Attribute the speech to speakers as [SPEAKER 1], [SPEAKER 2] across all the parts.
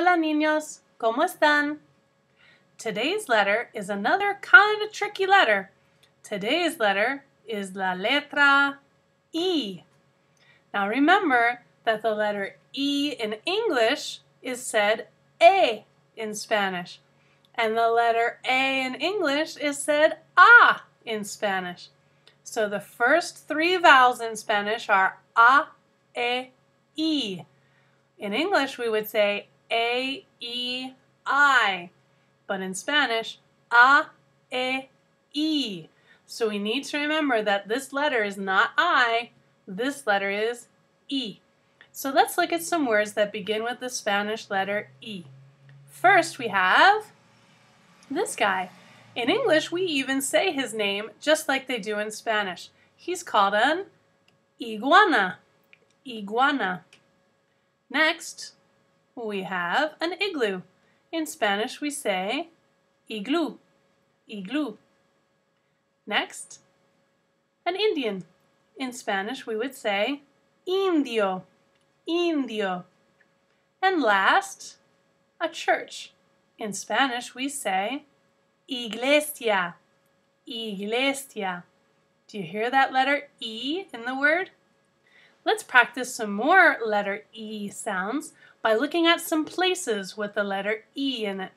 [SPEAKER 1] Hola niños, ¿cómo están? Today's letter is another kind of tricky letter. Today's letter is la letra E. Now remember that the letter E in English is said A in Spanish, and the letter A in English is said A in Spanish. So the first three vowels in Spanish are A, E, I. In English we would say A, E, I, but in Spanish, A, E, I. So we need to remember that this letter is not I, this letter is E. So let's look at some words that begin with the Spanish letter E. First we have this guy. In English we even say his name just like they do in Spanish. He's called an iguana. Iguana. Next, we have an igloo. In Spanish we say igloo. Igloo. Next, an Indian. In Spanish we would say indio. Indio. And last, a church. In Spanish we say iglesia. Iglesia. Do you hear that letter E in the word? Let's practice some more letter E sounds by looking at some places with the letter E in it.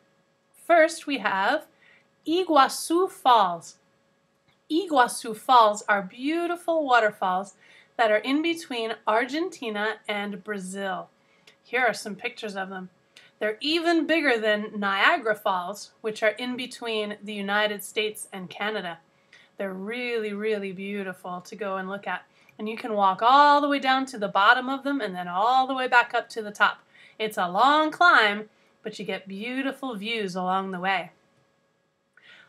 [SPEAKER 1] First we have Iguazu Falls. Iguazu Falls are beautiful waterfalls that are in between Argentina and Brazil. Here are some pictures of them. They're even bigger than Niagara Falls, which are in between the United States and Canada. They're really, really beautiful to go and look at. And you can walk all the way down to the bottom of them and then all the way back up to the top. It's a long climb, but you get beautiful views along the way.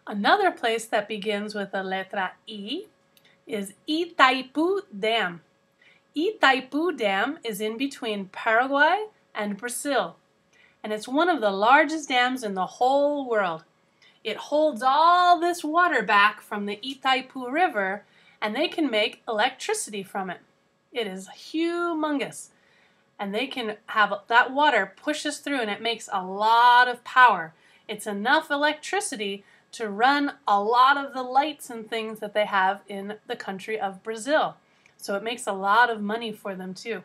[SPEAKER 1] Another place that begins with the letra E is Itaipu Dam. Itaipu Dam is in between Paraguay and Brazil, and it's one of the largest dams in the whole world. It holds all this water back from the Itaipu River, and they can make electricity from it. It is humongous, and they can have that water pushes through and it makes a lot of power. It's enough electricity to run a lot of the lights and things that they have in the country of Brazil. So it makes a lot of money for them too.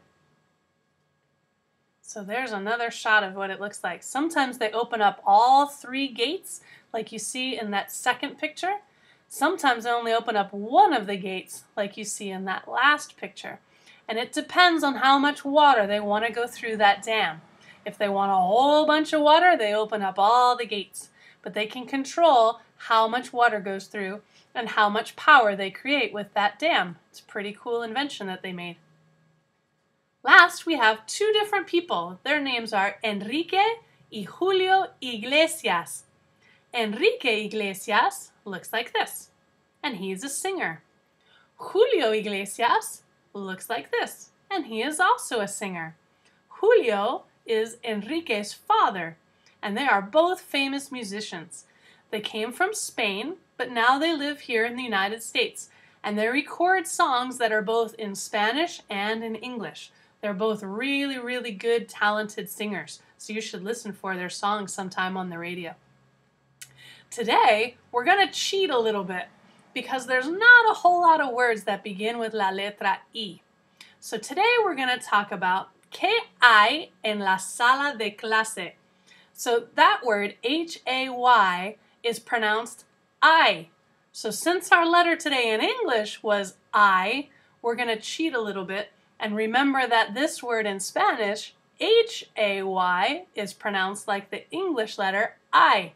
[SPEAKER 1] So there's another shot of what it looks like. Sometimes they open up all three gates like you see in that second picture. Sometimes they only open up one of the gates like you see in that last picture. And it depends on how much water they want to go through that dam. If they want a whole bunch of water, they open up all the gates. But they can control how much water goes through and how much power they create with that dam. It's a pretty cool invention that they made. Last, we have two different people. Their names are Enrique y Julio Iglesias. Enrique Iglesias looks like this, and he's a singer. Julio Iglesias looks like this, and he is also a singer. Julio is Enrique's father, and they are both famous musicians. They came from Spain, but now they live here in the United States, and they record songs that are both in Spanish and in English. They're both really, really good, talented singers, so you should listen for their songs sometime on the radio. Today, we're going to cheat a little bit because there's not a whole lot of words that begin with la letra I. So today we're going to talk about ¿Qué hay en la sala de clase? So that word, H-A-Y, is pronounced I. So since our letter today in English was I, we're going to cheat a little bit and remember that this word in Spanish, H-A-Y, is pronounced like the English letter I.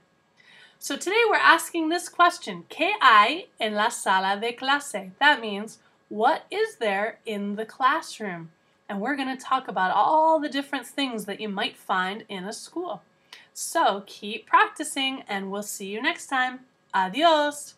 [SPEAKER 1] So today we're asking this question, ¿Qué hay en la sala de clase? That means, what is there in the classroom? And we're going to talk about all the different things that you might find in a school. So keep practicing and we'll see you next time. Adios!